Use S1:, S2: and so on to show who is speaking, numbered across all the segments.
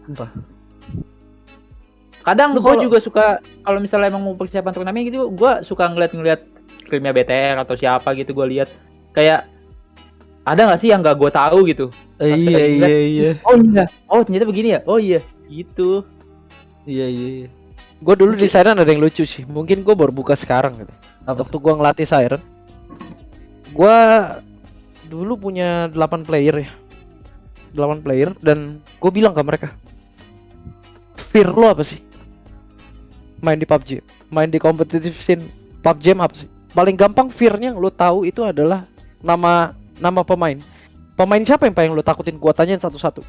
S1: Entah.
S2: Kadang
S1: Lu
S2: gue
S1: kalau-
S2: juga suka kalau misalnya emang mau persiapan turnamen gitu, gue suka ngeliat krimnya BTR atau siapa gitu, gue lihat kayak ada nggak sih yang nggak gue tahu gitu. Pas lagi ngeliat,
S1: Iya.
S2: oh iya, oh ternyata begini ya, oh iya gitu.
S1: Iya. Gue dulu di Siren ada yang lucu sih. Mungkin gue baru buka sekarang gitu.
S3: Apa
S1: Waktu gue ngelatih Siren, gue dulu punya 8 player ya. 8 player dan gue bilang ke mereka, fear lo apa sih? Main di PUBG, main di competitive scene PUBG apa sih? Paling gampang fear-nya yang lo tahu itu adalah nama pemain. Pemain siapa yang paling lo takutin? Gua tanyain satu-satu.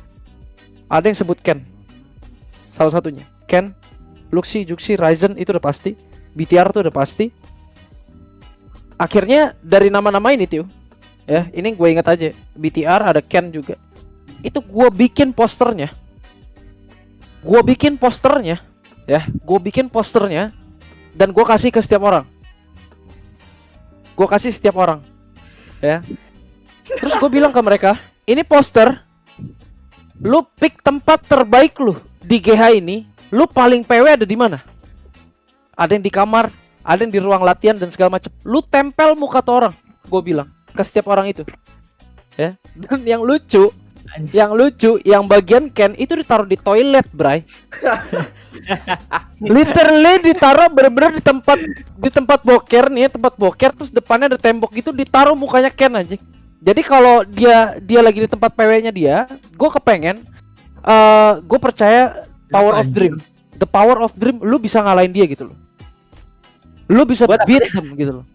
S1: Ada yang sebut Ken. Salah satunya. Ken, Luxi, Juxi, Ryzen itu udah pasti. BTR tuh udah pasti. Akhirnya dari nama-nama ini tuh, ya, ini gue ingat aja. BTR ada Ken juga. Itu gue bikin posternya. Dan gue kasih ke setiap orang. Ya. Terus gue bilang ke mereka, ini poster, lu pick tempat terbaik lu di GH ini, lu paling PW ada di mana? Ada yang di kamar, ada yang di ruang latihan dan segala macam. Lu tempel muka tuh orang, gue bilang ke setiap orang itu. Ya. Dan yang lucu, yang bagian Ken itu ditaruh di toilet, bray. Literally ditaruh bener-bener di tempat boker nih, tempat boker, terus depannya ada tembok gitu, ditaruh mukanya Ken aja. Jadi kalau dia lagi di tempat PW-nya dia, gue kepengen, gue percaya power of dream, the power of dream, lu bisa ngalahin dia gitu loh. Lu bisa beat them gitu loh.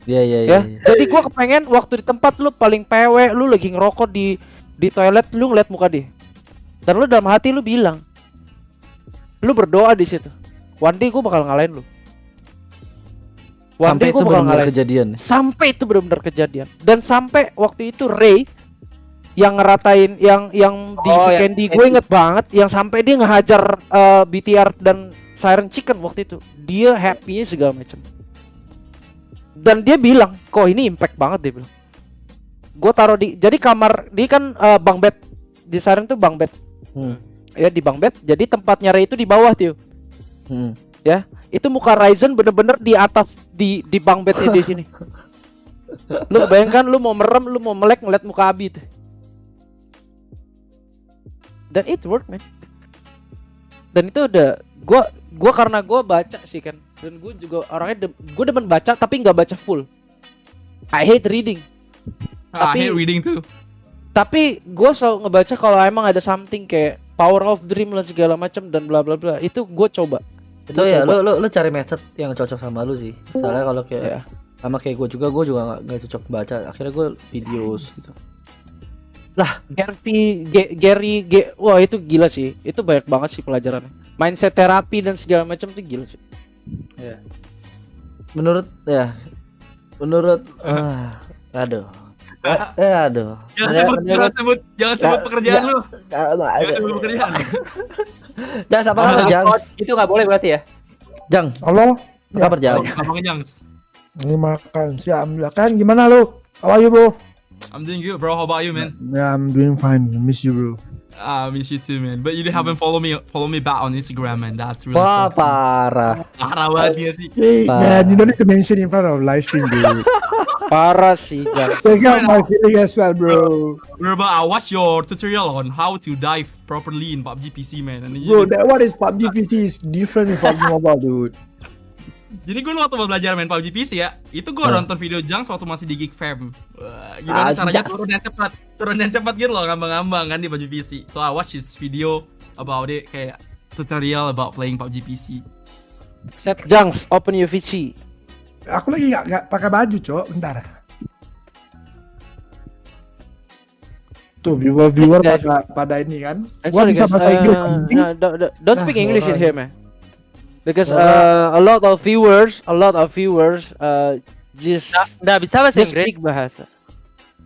S3: Iya.
S1: Jadi gue kepengen waktu di tempat lu paling PW, lu lagi ngerokok di toilet, lu ngeliat muka dia, dan lu dalam hati lu bilang, lu berdoa di situ, one day gue bakal ngalahin lu.
S3: Sampai itu benar-benar kejadian.
S1: Sampai itu benar-benar kejadian. Dan sampai waktu itu Ray yang ngeratain yang di Candy, gue inget banget, yang sampai dia ngehajar BTR dan Siren Chicken waktu itu. Dia happy-nya segala macam. Dan dia bilang, kok ini impact banget, dia bilang. Gue taruh jadi kamar, dia kan bang bed di Siren tuh bang bed. Ya di bang bed, jadi tempatnya Ray itu di bawah tuh. Ya, itu muka Ryzen bener-bener di atas di bang bednya di sini. Lu bayangkan lu mau merem, lu mau melek ngeliat muka Abi tuh. Dan it work, man. Dan itu udah gua karena gua baca sih kan. Dan gue juga orangnya gue demen baca tapi nggak baca full. I hate reading.
S4: I hate reading too.
S1: Tapi gue selalu ngebaca kalau emang ada something kayak power of dream lah segala macam dan bla bla bla. Itu gue coba.
S3: Itu ya lu cari method yang cocok sama lu sih. Soalnya kalau kayak
S1: Ya.
S3: sama kayak gue juga nggak cocok baca. Akhirnya gue videos gitu. Lah,
S1: Gary, wah itu gila sih. Itu banyak banget sih pelajarannya. Mindset terapi dan segala macam itu gila sih.
S3: ya. Menurut aduh.
S4: Jangan sebut pekerjaan lu. Jangan sebut pekerjaan.
S3: Jangan apa kabar, Jang?
S2: Itu nggak boleh berarti ya?
S3: Jang,
S5: Halo,
S3: apa kabar, Jang?
S4: Abang Jangs.
S5: ini makan siap. Alhamdulillah. Kan gimana lu? How are you, bro?
S4: I'm doing good, bro. How about you, man?
S5: Yeah, I'm doing fine. Miss you, bro.
S4: I miss you too, man. But you haven't follow me back on Instagram, man. That's really
S3: Wah,
S4: sucks.
S3: parah.
S4: Parah banget dia sih.
S5: Hey,
S3: Bye.
S5: man, you don't need to mention in front of live stream, dude.
S1: Parah sih, Jan.
S5: Check out my feeling as well, bro.
S4: Bro, but I watched your tutorial on how to dive properly in PUBG PC, man. And
S5: Bro, that what is PUBG PC is different from PUBG Mobile, dude.
S4: Jadi gue waktu mau belajar main PUBG PC ya, itu gue nonton video Jangs waktu masih di Geek Fam. Wah, gimana caranya turun yang cepat gitu loh, ngambang-ngambang kan di PUBG PC. So I watch his video about it, kayak tutorial about playing PUBG PC.
S1: Set Junks, open UVC.
S5: Aku lagi nggak pakai baju, cok. Bentar. Tuh viewer pada ini kan. Gua
S1: Sorry,
S5: bisa
S1: guys.
S5: bahasa Inggris. anjing.
S1: Don't speak English in here, man. Because a lot of viewers just
S2: Nggak bisa bahasa
S1: just
S2: Inggris.
S1: speak bahasa.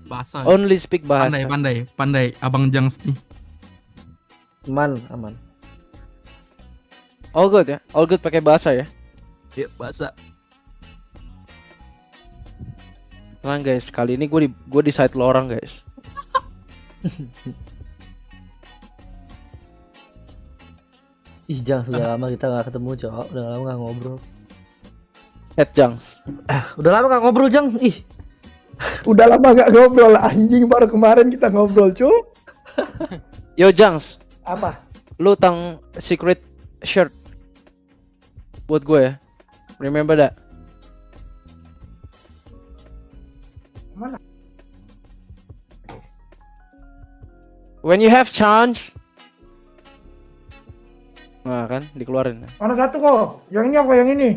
S4: Bahasa.
S1: Only speak bahasa.
S4: Pandai, Abang Jangs nih.
S3: Aman.
S1: All good ya, all good pakai bahasa ya.
S4: Iya, bahasa.
S1: Tenang guys, kali ini gue di, di, gua di, gua di side lo orang guys.
S3: Ih, Jang, sudah lama kita nggak ketemu, Cok. Udah lama nggak ngobrol.
S1: Jangs.
S3: Udah lama nggak ngobrol, Jang. Ih,
S5: Udah lama gak ngobrol, anjing, baru kemarin kita ngobrol, cu.
S1: Yo Jangs,
S5: Apa?
S1: lu tang secret shirt buat gue ya. Remember that?
S5: Mana?
S1: When you have chance. Nah kan, dikeluarin.
S5: Mana satu kok? Yang ini apa yang ini?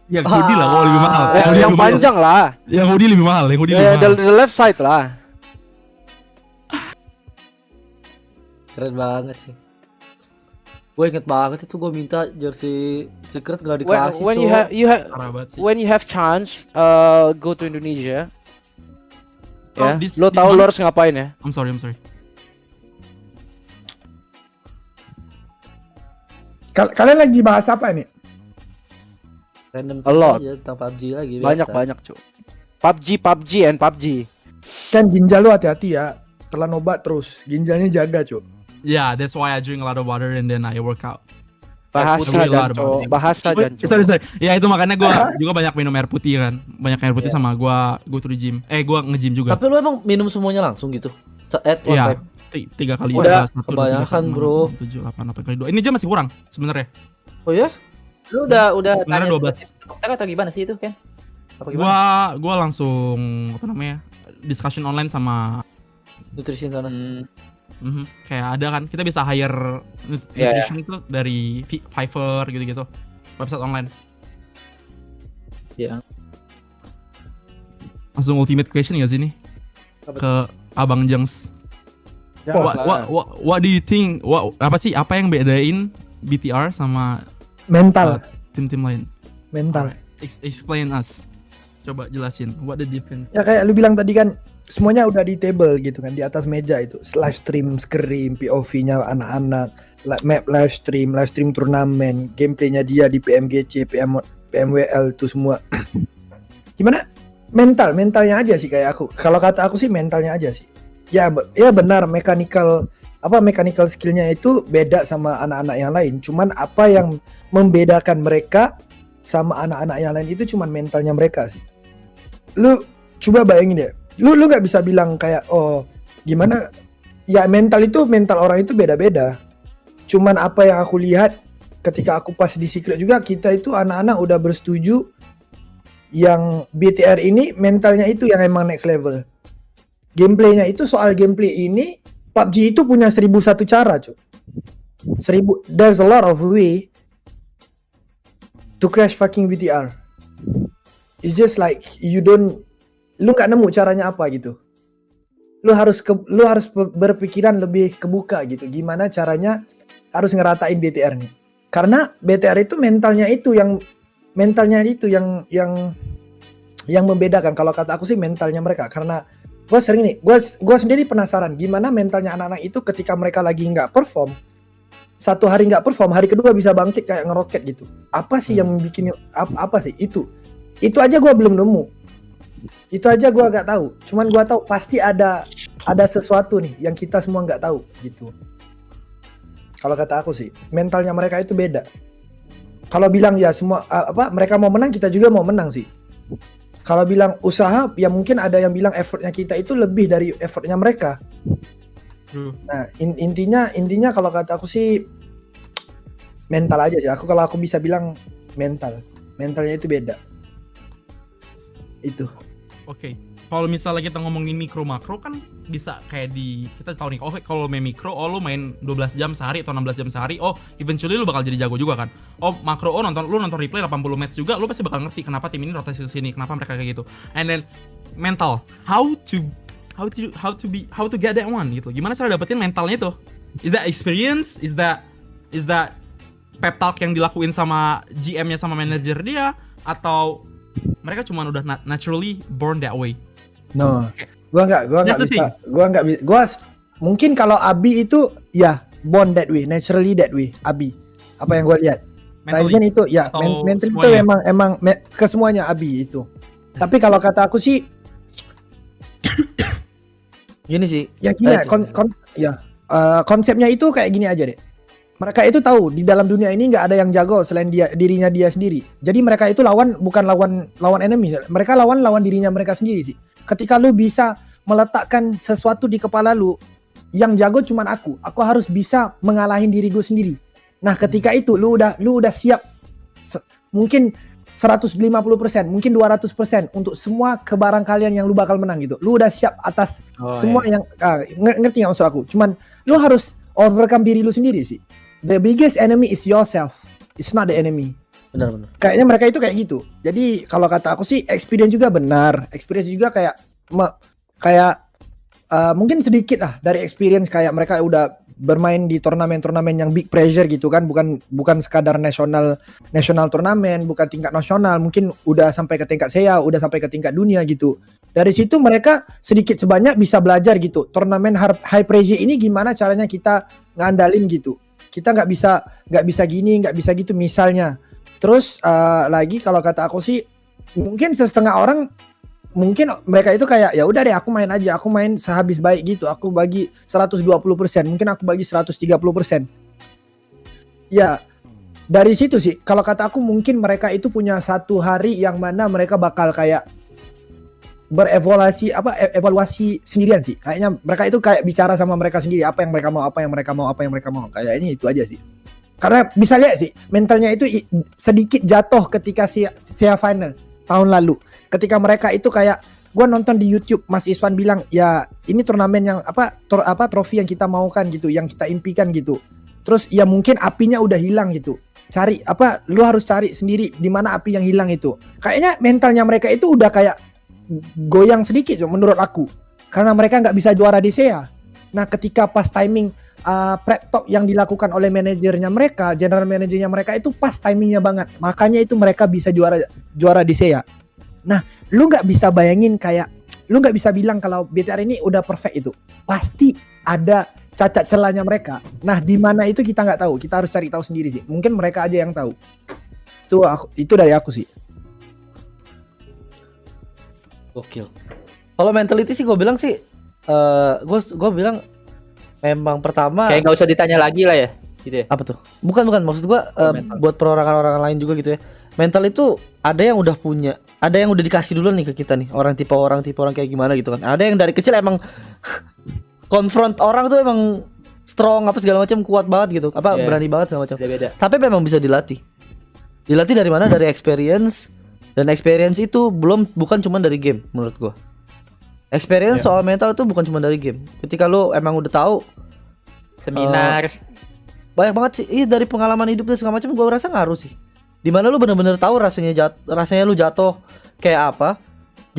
S4: Yang hoodie lah, lebih mahal.
S1: Yang
S4: hoodie lebih mahal.
S1: panjang lah.
S4: Yang hoodie lebih mahal, yang hoodie lebih
S1: The
S4: mahal.
S1: left side lah.
S3: keren banget sih. Gue inget banget itu gue minta jersey secret gak
S1: When,
S3: dikasih,
S1: when
S3: Cok.
S4: Parah banget sih.
S1: when you have chance, go to Indonesia.
S4: Oh,
S1: Ya,
S4: this
S1: lo tahu
S4: month-
S1: lo harus ngapain ya?
S4: I'm sorry.
S5: Kalian lagi bahas apa nih?
S3: Random
S1: A lot.
S3: aja tentang PUBG lagi biasa.
S1: Banyak cuy. PUBG and PUBG.
S5: Kan ginjal lu hati-hati ya. Telan obat terus. Ginjalnya jaga, cu.
S4: Yeah, that's why I drink a lot of water and then I work out.
S1: Bahasa
S4: Really lot
S1: janco,
S4: about it.
S1: bahasa janco.
S4: Sorry. Ya itu makanya gue juga banyak minum air putih kan. Banyak air putih sama gue to the gym. Gue nge-gym juga.
S3: Tapi lu emang minum semuanya langsung gitu? At one
S4: Iya.
S3: time?
S4: 3 kali.
S3: Udah,
S4: 1, 2, 3,
S3: kebanyakan,
S4: 4,
S3: bro.
S4: 7, 8 kali 2. Ini aja masih kurang sebenarnya.
S3: Oh ya?
S2: Lu udah
S4: Sebenarnya 12.
S2: dokter atau gimana sih itu, Ken? Apa gimana?
S4: Gua langsung apa namanya? Discussion online sama
S3: Nutrition sana.
S4: kayak ada kan kita bisa hire nutrition itu dari Fiverr gitu-gitu. Website online.
S2: Iya.
S4: Langsung ultimate question gak sih nih? Ke Abang Jengs. What do you think? Apa yang bedain BTR sama
S5: Mental.
S4: tim-tim lain?
S5: Mental.
S4: Explain us. Coba jelasin. What the difference?
S5: Ya kayak lu bilang tadi kan, semuanya udah di table gitu kan, di atas meja itu. Live stream, screen, POV-nya anak-anak, map live stream turnamen, gameplaynya dia di PMGC, PMWL itu semua. Gimana? Mentalnya aja sih kayak aku. Kalau kata aku sih mentalnya aja sih. Ya benar, mechanical skillnya itu beda sama anak-anak yang lain. Cuman apa yang membedakan mereka sama anak-anak yang lain itu cuman mentalnya mereka sih. Lu coba bayangin ya. Lu nggak bisa bilang kayak oh gimana. Ya mental orang itu beda-beda. Cuman apa yang aku lihat ketika aku pas di Secret juga, kita itu anak-anak udah bersetuju yang BTR ini mentalnya itu yang emang next level. Gameplaynya itu, soal gameplay ini PUBG itu punya 1001 cara, cuy. There's a lot of way to crash fucking BTR. It's just like lu nggak nemu caranya apa gitu. Lu harus berpikiran lebih kebuka gitu. Gimana caranya harus ngeratain BTR nih. Karena BTR itu mentalnya itu yang membedakan. Kalau kata aku sih mentalnya mereka. Karena gue sendiri penasaran gimana mentalnya anak-anak itu ketika mereka lagi nggak perform. Satu hari nggak perform, hari kedua bisa bangkit kayak ngeroket gitu. Apa sih yang bikin apa sih itu aja gue belum nemu. Itu aja gue nggak tahu. Cuman gue tahu pasti ada sesuatu nih yang kita semua nggak tahu gitu. Kalau kata aku sih mentalnya mereka itu beda. Kalau bilang ya semua mereka mau menang, kita juga mau menang sih. Kalau bilang usaha, ya mungkin ada yang bilang effortnya kita itu lebih dari effortnya mereka. Nah intinya kalau kata aku sih mental aja sih. Kalau aku bisa bilang mentalnya itu beda. Itu.
S4: Oke. Kalau misalnya kita ngomongin mikro makro kan bisa kayak kita tahu nih, kalau main mikro, lu main 12 jam sehari atau 16 jam sehari, eventually lu bakal jadi jago juga kan. Makro, lu nonton replay 80 match juga, lu pasti bakal ngerti kenapa tim ini rotasi ke sini, kenapa mereka kayak gitu. And then mental, how to get that one gitu. Gimana cara dapetin mentalnya itu? Is that experience? Is that pep talk yang dilakuin sama GM-nya sama manajer dia, atau mereka cuma udah naturally born that way?
S5: No, gua nggak bisa. Mungkin kalau Abi itu ya born that way, naturally that way. Abi, apa yang gua lihat. Raizman itu ya mental itu emang ke semuanya Abi itu. Tapi kalau kata aku sih
S3: gini sih.
S5: ya gini konsepnya itu kayak gini aja deh. Mereka itu tahu di dalam dunia ini nggak ada yang jago selain dirinya dia sendiri. Jadi mereka itu bukan lawan enemy. Mereka lawan dirinya mereka sendiri sih. Ketika lu bisa meletakkan sesuatu di kepala lu, yang jago cuman aku harus bisa mengalahin diri gue sendiri. Nah, ketika itu lu udah siap mungkin 150%, mungkin 200% untuk semua kebarangkalian yang lu bakal menang gitu. Lu udah siap atas semua yang ngerti nggak maksud aku? Cuman lu harus overcome diri lu sendiri sih. The biggest enemy is yourself. It's not the enemy.
S3: Benar.
S5: Kayaknya mereka itu kayak gitu. Jadi kalau kata aku sih experience juga benar. Experience juga kayak mungkin sedikit lah dari experience, kayak mereka udah bermain di turnamen-turnamen yang big pressure gitu kan, bukan sekadar national turnamen, bukan tingkat nasional, mungkin udah sampai ke tingkat SEA, udah sampai ke tingkat dunia gitu. Dari situ mereka sedikit sebanyak bisa belajar gitu. Turnamen high pressure ini gimana caranya kita ngandalin gitu. Kita nggak bisa gini, nggak bisa gitu misalnya. Terus lagi kalau kata aku sih, mungkin setengah orang mungkin mereka itu kayak ya udah deh aku main sehabis baik gitu, aku bagi 120%, mungkin aku bagi 130%. Ya dari situ sih kalau kata aku mungkin mereka itu punya satu hari yang mana mereka bakal kayak evaluasi sendirian sih. Kayaknya mereka itu kayak bicara sama mereka sendiri, apa yang mereka mau. Kayaknya itu aja sih. Karena bisa lihat sih mentalnya itu sedikit jatuh ketika SEA final tahun lalu. Ketika mereka itu kayak gue nonton di YouTube Mas Iswan bilang ya ini turnamen yang trofi yang kita maukan gitu, yang kita impikan gitu. Terus ya mungkin apinya udah hilang gitu. Lu harus cari sendiri di mana api yang hilang itu. Kayaknya mentalnya mereka itu udah kayak goyang sedikit menurut aku. Karena mereka nggak bisa juara di SEA. Nah, ketika pas timing prep talk yang dilakukan oleh manajernya mereka, general manajernya mereka itu pas timingnya banget. Makanya itu mereka bisa juara di SEA. Nah, lu nggak bisa bayangin lu nggak bisa bilang kalau BTR ini udah perfect itu. Pasti ada cacat celahnya mereka. Nah, di mana itu kita nggak tahu. Kita harus cari tahu sendiri sih. Mungkin mereka aja yang tahu. Itu dari aku sih.
S3: Gokil. Kalau mentality sih gue bilang sih, gue bilang memang pertama
S2: kayak nggak usah ditanya lagi lah ya, gitu ya.
S3: Apa tuh? Bukan maksud gue buat perorangan orang lain juga gitu ya. Mental itu ada yang udah punya, ada yang udah dikasih dulu nih ke kita nih. Tipe orang kayak gimana gitu kan. Ada yang dari kecil emang konfront orang tuh emang strong apa segala macam, kuat banget gitu. Berani banget segala macam.
S2: Beda.
S3: Tapi memang bisa dilatih. Dilatih dari mana? Dari experience. Dan experience itu bukan cuma dari game menurut gua. Experience soal mental itu bukan cuma dari game. Ketika lu emang udah tahu
S2: seminar
S3: banyak banget sih. Iya, dari pengalaman hidup dan segala macam gua rasa ngaruh sih. Dimana lu bener-bener tahu rasanya lu jatuh kayak apa.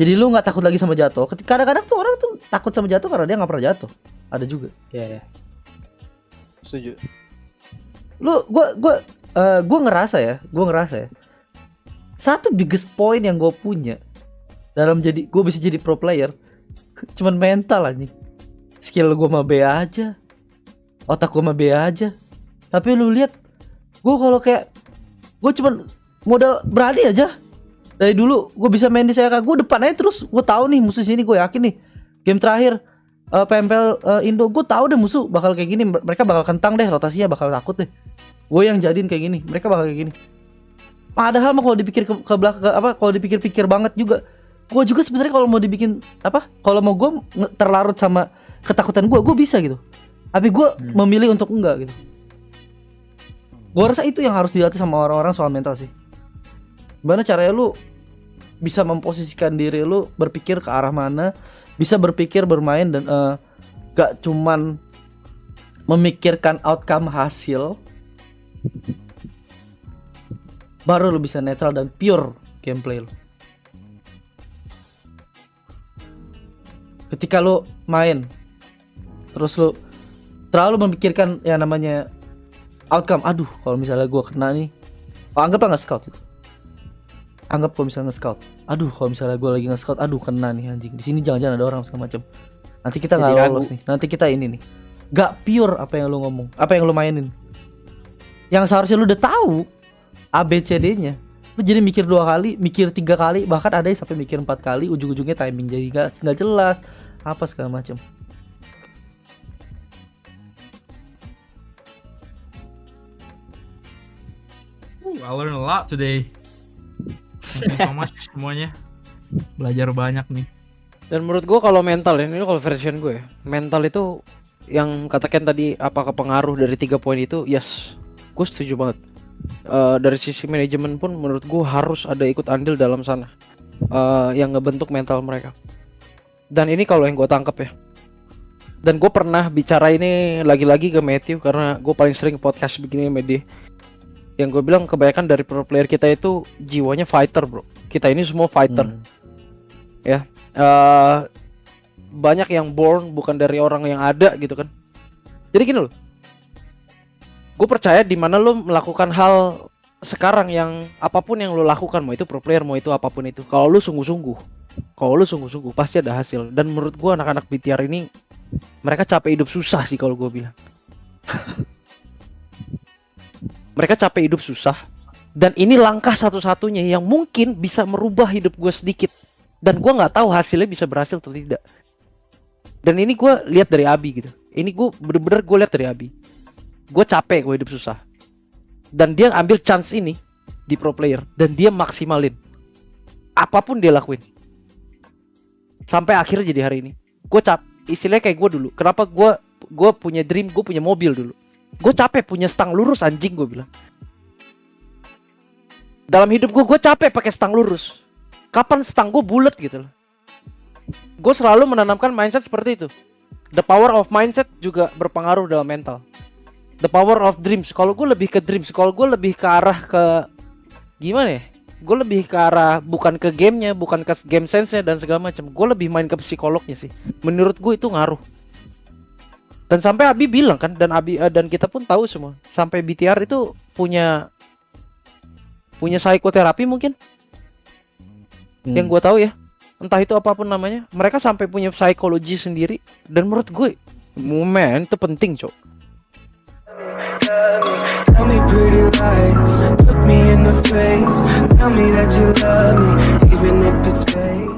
S3: Jadi lu nggak takut lagi sama jatuh. Kadang-kadang tuh orang tuh takut sama jatuh karena dia nggak pernah jatuh. Ada juga.
S2: Iya.
S6: Setuju.
S3: Gue ngerasa ya. Satu biggest point yang gue punya dalam gue bisa jadi pro player cuman mental anjing. Skill gue mah B aja, otak gue mah B aja. Tapi lu lihat gue cuman modal berani aja. Dari dulu gue bisa main di SEA, gue depan aja terus. Gue tahu nih musuh sini, gue yakin nih game terakhir PMPL Indo, gue tahu deh musuh bakal kayak gini. Mereka bakal kentang deh, rotasinya bakal takut deh. Gue yang jadiin kayak gini, mereka bakal kayak gini. Padahal mah kalau dipikir ke belakang kalau dipikir-pikir banget juga, gue juga sebenarnya kalau mau dibikin kalau mau gue terlarut sama ketakutan gue bisa gitu. Tapi gue memilih untuk enggak gitu. Gue rasa itu yang harus dilatih sama orang-orang soal mental sih. Gimana caranya lu bisa memposisikan diri lu berpikir ke arah mana, bisa berpikir bermain dan gak cuman memikirkan outcome hasil, baru lu bisa netral dan pure gameplay lu. Ketika lu main terus lu terlalu memikirkan yang namanya outcome, aduh kalau misalnya gua kena nih, anggaplah nge-scout gitu. Anggap kalau misalnya nge-scout, aduh kalau misalnya gua lagi nge-scout, aduh kena nih anjing, di sini jangan-jangan ada orang segala macam, nanti kita nggak lolos nih, nanti kita ini nih, gak pure apa yang lu ngomong, apa yang lu mainin, yang seharusnya lu udah tahu ABCD-nya, lu jadi mikir 2 kali, mikir 3 kali, bahkan ada yang sampai mikir 4 kali, ujung-ujungnya timing jadi nggak jelas, apa segala macam.
S4: I learned a lot today. Thank you so much semuanya. Belajar banyak nih.
S1: Dan menurut gue kalau mental ini kalau version gue ya, mental itu yang katakan tadi apakah pengaruh dari 3 poin itu, yes, gue setuju banget. Dari sisi manajemen pun menurut gue harus ada ikut andil dalam sana, yang ngebentuk mental mereka. Dan ini kalau yang gue tangkap ya. Dan gue pernah bicara ini lagi-lagi ke Matthew karena gue paling sering podcast begini sama dia. Yang gue bilang kebanyakan dari pro player kita itu jiwanya fighter, bro. Kita ini semua fighter. Ya. Banyak yang born bukan dari orang yang ada gitu kan. Jadi gini loh, gue percaya di mana lo melakukan hal sekarang yang apapun yang lo lakukan, mau itu pro player mau itu apapun itu, kalau lo sungguh-sungguh pasti ada hasil. Dan menurut gue anak-anak BTR ini mereka capek hidup susah sih kalau gue bilang. Mereka capek hidup susah, dan ini langkah satu-satunya yang mungkin bisa merubah hidup gue sedikit. Dan gue nggak tahu hasilnya bisa berhasil atau tidak. Dan ini gue lihat dari Abi gitu. Ini gue bener-bener gue lihat dari Abi. Gue capek gue hidup susah. Dan dia ambil chance ini di pro player dan dia maksimalin. Apapun dia lakuin. Sampai akhirnya jadi hari ini. Gue istilahnya kayak gue dulu. Kenapa gue punya dream, gue punya mobil dulu. Gue capek punya stang lurus anjing, gue bilang. Dalam hidup gue capek pakai stang lurus. Kapan stang gue bulat gitu loh. Gue selalu menanamkan mindset seperti itu. The power of mindset juga berpengaruh dalam mental. The power of dreams. Kalau gue lebih ke dreams, kalau gue lebih ke arah ke gimana ya? Gue lebih ke arah bukan ke gamenya, bukan ke game sense-nya dan segala macam. Gue lebih main ke psikolognya sih. Menurut gue itu ngaruh. Dan sampai Abi bilang kan, dan dan kita pun tahu semua, sampai BTR itu punya psikoterapi mungkin. Yang gue tahu ya, entah itu apapun namanya, mereka sampai punya psikologi sendiri. Dan menurut gue, itu penting, cok.
S7: Tell me pretty lies, look me in the face, tell me that you love me, even if it's fake.